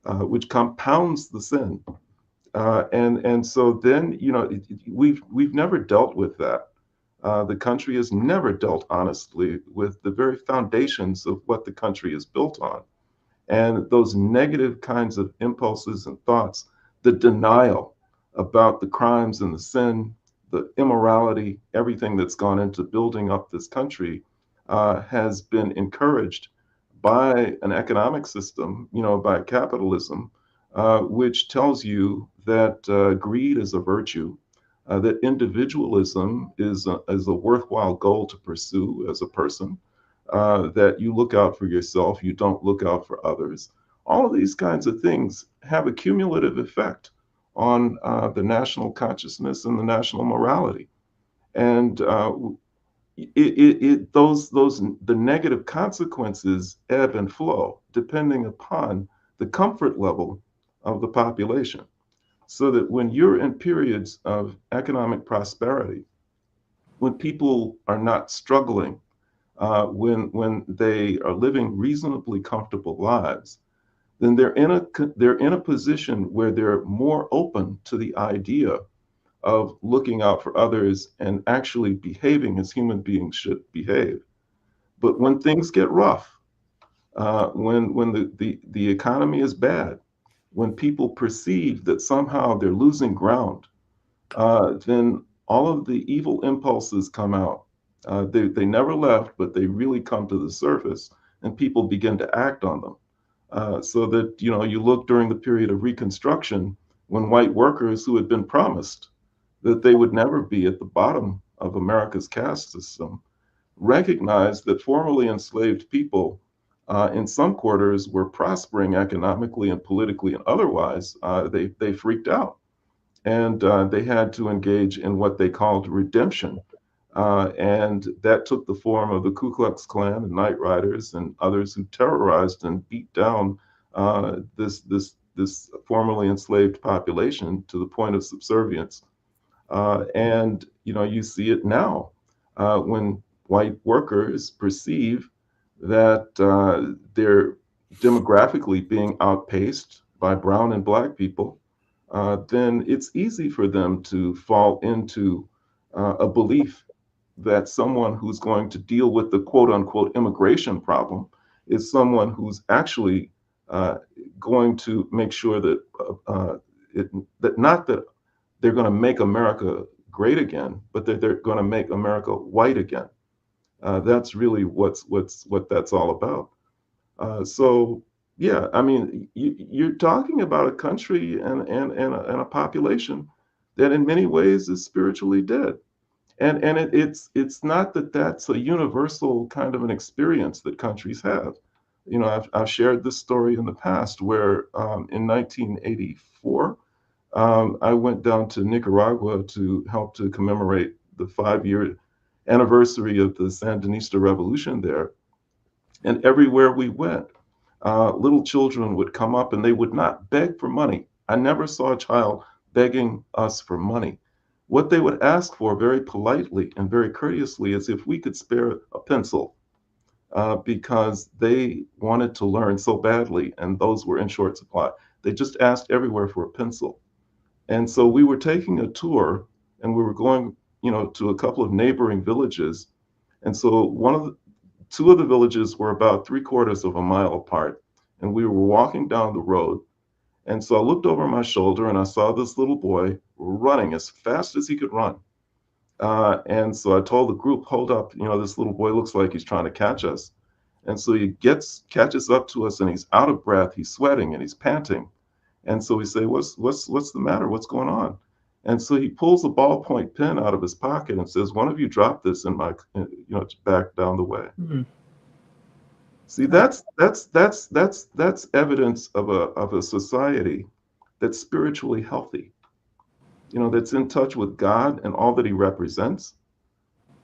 which compounds the sin. And so then, we've never dealt with that. The country has never dealt honestly with the very foundations of what the country is built on. And those negative kinds of impulses and thoughts, the denial, about the crimes and the sin, the immorality, everything that's gone into building up this country has been encouraged by an economic system, by capitalism, which tells you that greed is a virtue, that individualism is a worthwhile goal to pursue as a person, that you look out for yourself, you don't look out for others. All of these kinds of things have a cumulative effect on the national consciousness and the national morality. And the negative consequences ebb and flow depending upon the comfort level of the population. So that when you're in periods of economic prosperity, when people are not struggling, when they are living reasonably comfortable lives, then they're in a position where they're more open to the idea of looking out for others and actually behaving as human beings should behave. But when things get rough, when the economy is bad, when people perceive that somehow they're losing ground, then all of the evil impulses come out. They never left, but they really come to the surface, and people begin to act on them. So that you look during the period of Reconstruction, when white workers who had been promised that they would never be at the bottom of America's caste system recognized that formerly enslaved people in some quarters were prospering economically and politically and otherwise. They freaked out, and they had to engage in what they called redemption. And that took the form of the Ku Klux Klan and Night Riders and others who terrorized and beat down this formerly enslaved population to the point of subservience. And you see it now when white workers perceive that they're demographically being outpaced by brown and black people, then it's easy for them to fall into a belief that someone who's going to deal with the quote unquote immigration problem is someone who's actually going to make sure that that not that they're going to make America great again, but that they're going to make America white again. That's really what that's all about. So yeah, I mean, you're talking about a country and a population that in many ways is spiritually dead. And it's not that that's a universal kind of an experience that countries have. I've shared this story in the past where in 1984, I went down to Nicaragua to help to commemorate the 5-year anniversary of the Sandinista revolution there. And everywhere we went, little children would come up and they would not beg for money. I never saw a child begging us for money. What they would ask for very politely and very courteously is if we could spare a pencil, because they wanted to learn so badly and those were in short supply. They just asked everywhere for a pencil. And so we were taking a tour and we were going, to a couple of neighboring villages. And so two of the villages were about 3/4 of a mile apart. And we were walking down the road. And so I looked over my shoulder and I saw this little boy running as fast as he could run. And so I told the group, hold up, this little boy looks like he's trying to catch us. And so he catches up to us and he's out of breath, he's sweating and he's panting. And so we say, what's the matter? What's going on? And so he pulls a ballpoint pen out of his pocket and says, one of you drop this in my, back down the way. Mhm. See, that's evidence of a society that's spiritually healthy, that's in touch with God and all that he represents.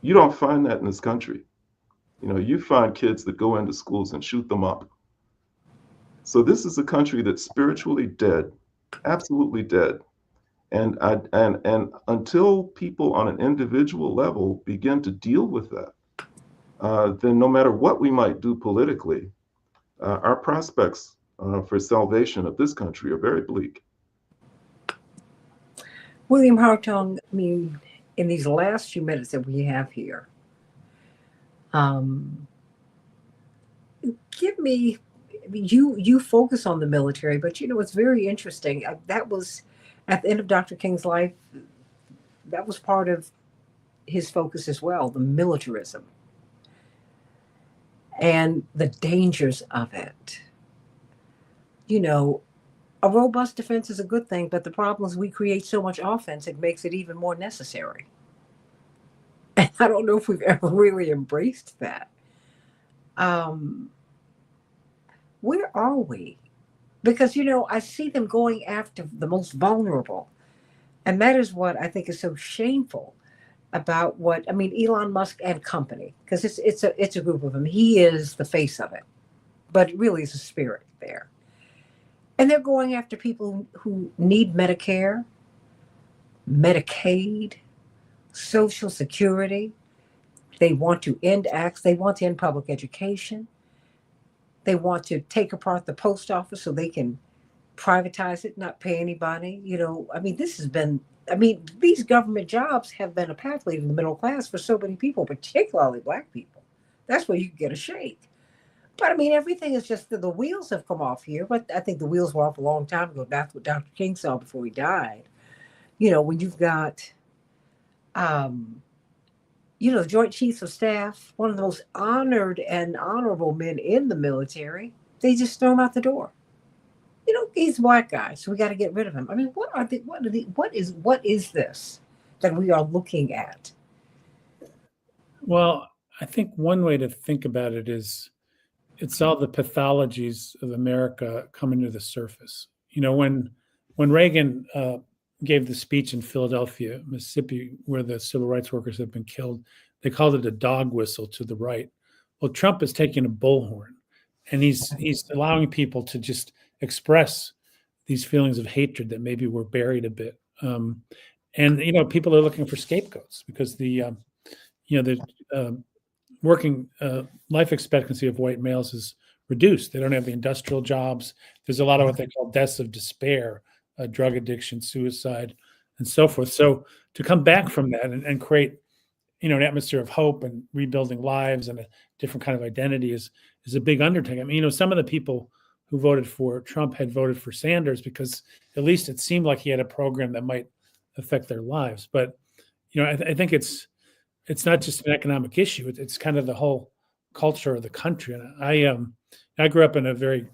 You don't find that in this country. You find kids that go into schools and shoot them up. So this is a country that's spiritually dead, absolutely dead. And until people on an individual level begin to deal with that, then no matter what we might do politically, our prospects for salvation of this country are very bleak. William Hartung, I mean, in these last few minutes that we have here, give me, I mean, you focus on the military, but it's very interesting. That was At the end of Dr. King's life, that was part of his focus as well, the militarism and the dangers of it. You know, a robust defense is a good thing, but the problem is we create so much offense, it makes it even more necessary. And I don't know if we've ever really embraced that. Um, where are we? Because, I see them going after the most vulnerable. And that is what I think is so shameful about what, I mean, Elon Musk and company, because it's a group of them. He is the face of it, but it really is a spirit there. And they're going after people who need Medicare, Medicaid, Social Security. They want to end acts. They want to end public education. They want to take apart the post office so they can privatize it, not pay anybody. I mean, these government jobs have been a pathway to the middle class for so many people, particularly Black people. That's where you can get a shake. But I mean, everything is just the wheels have come off here. But I think the wheels were off a long time ago. That's what Dr. King saw before he died. When you've got, um, the Joint Chiefs of Staff, one of the most honored and honorable men in the military, they just throw him out the door. He's a Black guy, so we got to get rid of him. I mean, what is this that we are looking at? Well, I think one way to think about it is it's all the pathologies of America coming to the surface. When Reagan gave the speech in Philadelphia, Mississippi, where the civil rights workers have been killed, they called it a dog whistle to the right. Well, Trump is taking a bullhorn, and he's allowing people to just express these feelings of hatred that maybe were buried a bit. And people are looking for scapegoats because the working life expectancy of white males is reduced. They don't have the industrial jobs. There's a lot of what they call deaths of despair, drug addiction, suicide, and so forth. So to come back from that and create, an atmosphere of hope and rebuilding lives and a different kind of identity is a big undertaking. I mean, some of the people who voted for Trump had voted for Sanders because at least it seemed like he had a program that might affect their lives. But I think it's not just an economic issue. It's kind of the whole culture of the country. And I grew up in a very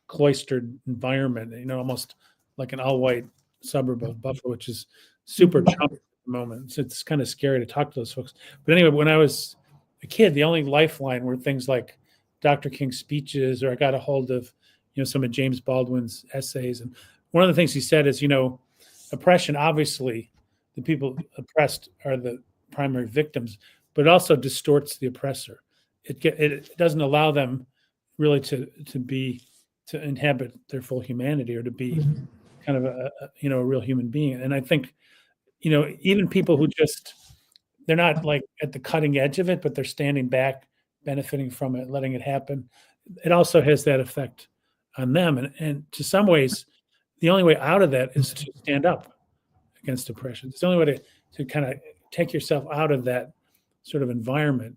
cloistered environment, almost like an all-white suburb of Buffalo, which is super Trump at the moment. So it's kind of scary to talk to those folks. But anyway, when I was a kid, the only lifeline were things like Dr. King's speeches, or I got a hold of, some of James Baldwin's essays. And one of the things he said is, oppression, obviously, the people oppressed are the primary victims, but it also distorts the oppressor. It doesn't allow them really to inhabit their full humanity or to be kind of a real human being. And I think, even people who they're not like at the cutting edge of it, but they're standing back, benefiting from it, letting it happen. It also has that effect on them. And to some ways, the only way out of that is to stand up against oppression. It's the only way to kind of take yourself out of that sort of environment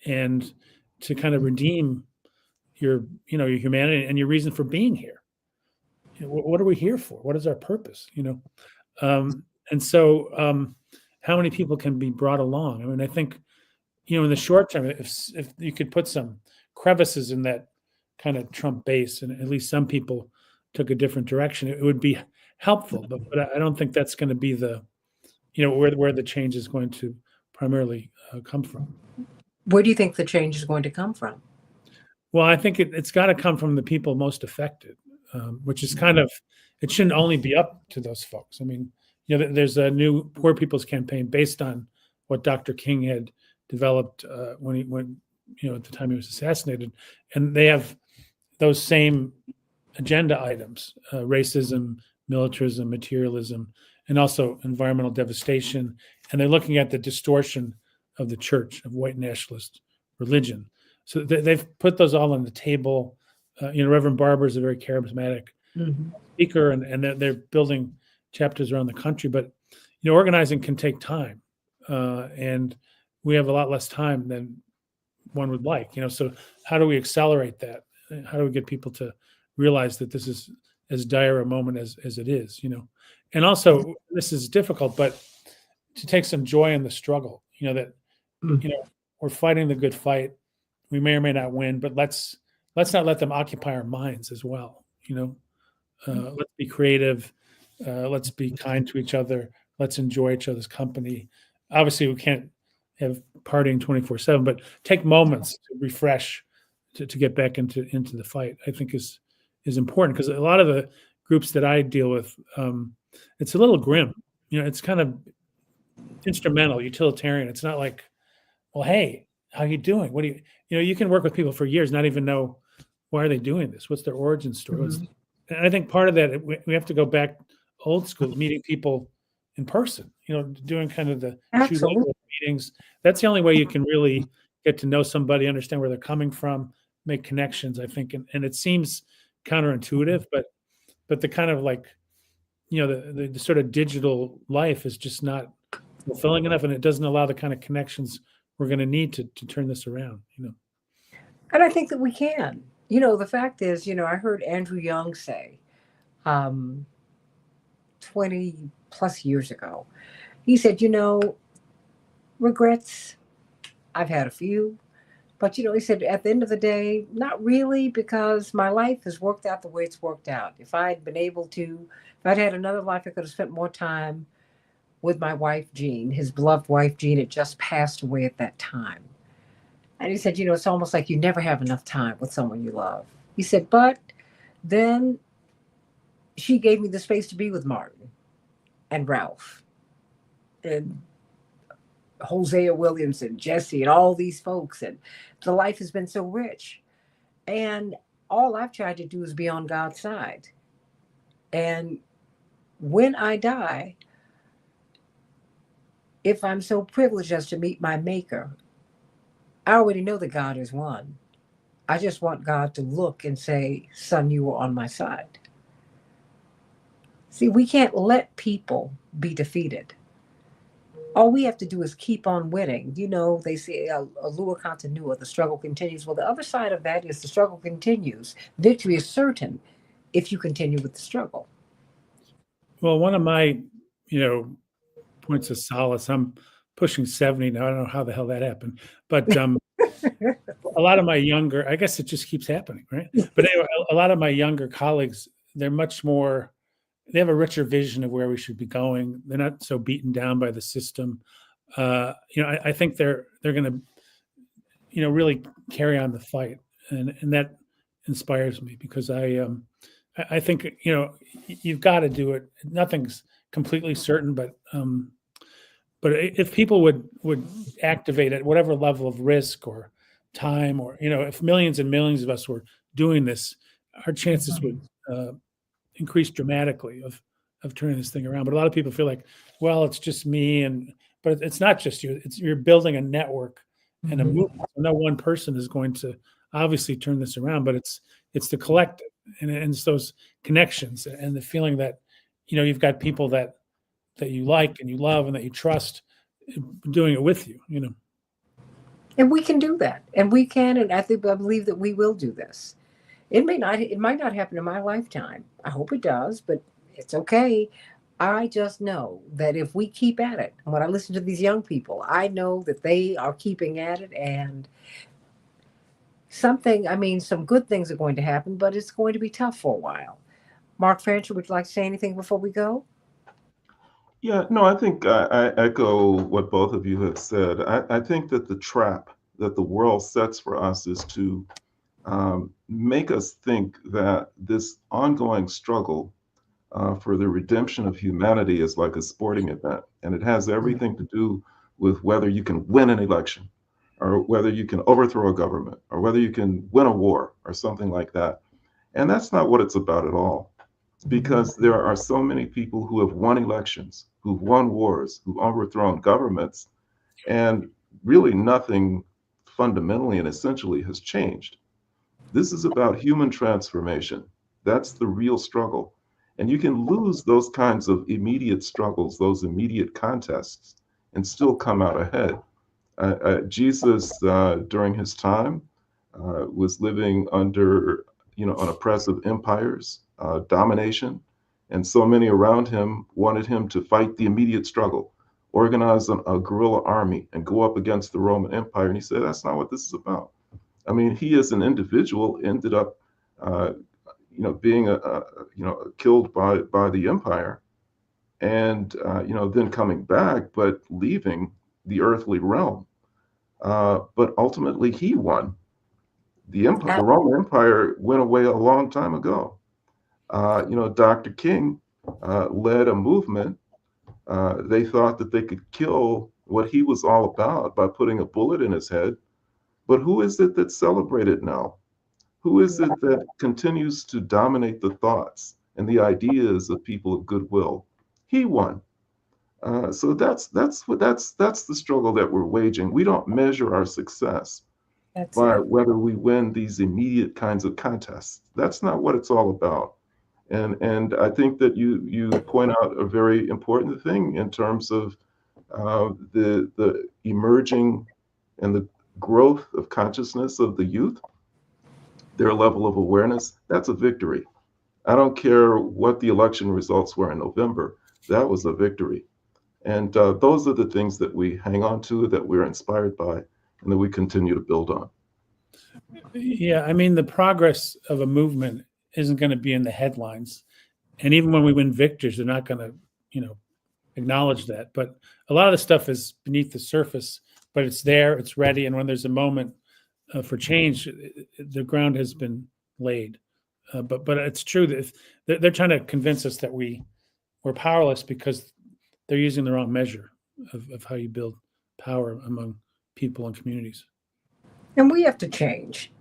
and to kind of redeem your humanity and your reason for being here. What are we here for? What is our purpose? And so how many people can be brought along? I mean, I think, in the short term, if you could put some crevices in that kind of Trump base, and at least some people took a different direction, it would be helpful. But I don't think that's going to be the, where the change is going to primarily come from. Where do you think the change is going to come from? Well, I think it's got to come from the people most affected, which is kind of, it shouldn't only be up to those folks. I mean, there's a new Poor People's Campaign based on what Dr. King had developed when at the time he was assassinated, and they have those same agenda items: racism, militarism, materialism, and also environmental devastation. And they're looking at the distortion of the church, of white nationalist religion. So they've put those all on the table. Reverend Barber is a very charismatic speaker, and they're building chapters around the country. But organizing can take time, and we have a lot less time than one would like. So how do we accelerate that? How do we get people to realize that this is as dire a moment as it is? And also, this is difficult, but to take some joy in the struggle. That we're fighting the good fight. We may or may not win, but let's not let them occupy our minds as well. Let's be creative. Let's be kind to each other. Let's enjoy each other's company. Obviously, we can't have partying 24/7, but take moments to refresh, to get back into the fight. I think is important, because a lot of the groups that I deal with, it's a little grim. It's kind of instrumental, utilitarian. It's not like, well, hey, how you doing? What do you can work with people for years, not even know why are they doing this? What's their origin story? And I think part of that, we have to go back old school, meeting people in person, doing kind of the shoot over meetings. That's the only way you can really get to know somebody, understand where they're coming from, make connections, I think. And it seems counterintuitive, but the kind of like, the sort of digital life is just not fulfilling enough, and it doesn't allow the kind of connections we're going to need to turn this around. And I think that we can. The fact is, I heard Andrew Young say 20 plus years ago, he said, regrets, I've had a few, but, he said, at the end of the day, not really, because my life has worked out the way it's worked out. If I'd had another life, I could have spent more time with my wife, Jean. His beloved wife, Jean, had just passed away at that time. And he said, it's almost like you never have enough time with someone you love. He said, but then she gave me the space to be with Martin and Ralph and Hosea Williams and Jesse and all these folks. And the life has been so rich. And all I've tried to do is be on God's side. And when I die, if I'm so privileged as to meet my maker, I already know that God is one. I just want God to look and say, son, you were on my side. See, we can't let people be defeated. All we have to do is keep on winning. They say, allure continua, the struggle continues. Well, the other side of that is the struggle continues. Victory is certain if you continue with the struggle. Well, one of my, points of solace, I'm pushing 70 now. I don't know how the hell that happened, but a lot of my younger, I guess it just keeps happening, right? But anyway, a lot of my younger colleagues, they have a richer vision of where we should be going. They're not so beaten down by the system. I think they're going to, really carry on the fight, and that inspires me, because I think you've got to do it. Nothing's completely certain, but if people would activate at whatever level of risk or time, or if millions and millions of us were doing this, our chances would increase dramatically of turning this thing around. But a lot of people feel like, well, it's just me, but it's not just you. You're building a network and a movement. So no one person is going to obviously turn this around, but it's the collective, and it's those connections and the feeling that you've got people that you like and you love and that you trust doing it with you. And we can do that, and we can, and I believe that we will do this. It might not happen in my lifetime. I hope it does, but it's okay. I just know that if we keep at it, and when I listen to these young people, I know that they are keeping at it, and some good things are going to happen, but it's going to be tough for a while. Mark Fancher, would you like to say anything before we go? Yeah, no, I think I echo what both of you have said. I think that the trap that the world sets for us is to make us think that this ongoing struggle for the redemption of humanity is like a sporting event. And it has everything to do with whether you can win an election, or whether you can overthrow a government, or whether you can win a war, or something like that. And that's not what it's about at all. Because there are so many people who have won elections, who've won wars, who've overthrown governments, and really nothing fundamentally and essentially has changed. This is about human transformation. That's the real struggle. And you can lose those kinds of immediate struggles, those immediate contests, and still come out ahead. Jesus, during his time, was living under, an oppressive empires, domination, And so many around him wanted him to fight the immediate struggle, organize a guerrilla army, and go up against the Roman Empire. And he said, that's not what this is about. I mean, he as an individual ended up, being killed by the empire, and then coming back, but leaving the earthly realm. But ultimately, he won. The Roman Empire went away a long time ago. Dr. King led a movement. They thought that they could kill what he was all about by putting a bullet in his head. But who is it that's celebrated now? Who is it that continues to dominate the thoughts and the ideas of people of goodwill? He won. So that's the struggle that we're waging. We don't measure our success by whether we win these immediate kinds of contests. That's not what it's all about. And I think that you point out a very important thing in terms of the emerging and the growth of consciousness of the youth, their level of awareness. That's a victory. I don't care what the election results were in November. That was a victory. And those are the things that we hang on to, that we're inspired by, and that we continue to build on. Yeah, I mean, the progress of a movement isn't going to be in the headlines. And even when we win victories, they're not going to, acknowledge that. But a lot of the stuff is beneath the surface, but it's there, it's ready. And when there's a moment for change, the ground has been laid. But it's true that if they're trying to convince us that we're powerless because they're using the wrong measure of how you build power among people and communities. And we have to change,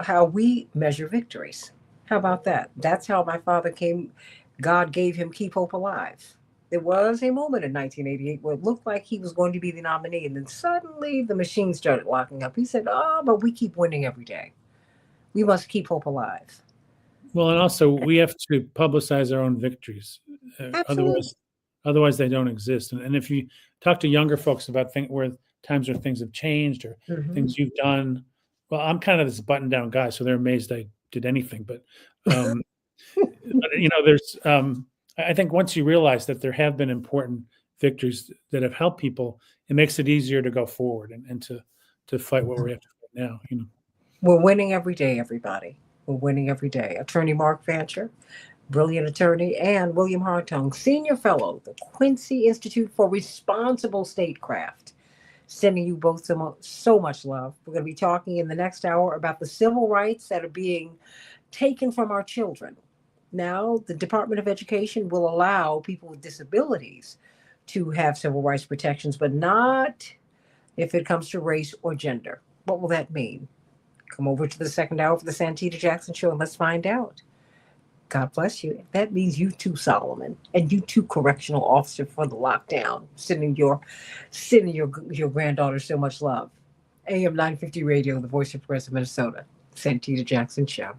how we measure victories. How about that? That's how my father came. God gave him Keep Hope Alive. There was a moment in 1988 where it looked like he was going to be the nominee. And then suddenly the machine started locking up. He said, but we keep winning every day. We must keep hope alive. Well, and also we have to publicize our own victories. Otherwise they don't exist. And if you talk to younger folks about where times where things have changed or things you've done, well, I'm kind of this button down guy, so they're amazed I did anything. But, there's, I think once you realize that there have been important victories that have helped people, it makes it easier to go forward and to fight what we have to fight now. We're winning every day, everybody. We're winning every day. Attorney Mark Fancher, brilliant attorney, and William Hartung, Senior Fellow, the Quincy Institute for Responsible Statecraft. Sending you both so much love. We're going to be talking in the next hour about the civil rights that are being taken from our children. Now, the Department of Education will allow people with disabilities to have civil rights protections, but not if it comes to race or gender. What will that mean? Come over to the second hour for the Santita Jackson Show and let's find out. God bless you. That means you too, Solomon, and you too, correctional officer for the lockdown, sending your granddaughter so much love. AM 950 Radio, the voice of Progressive Minnesota, Santita Jackson Show.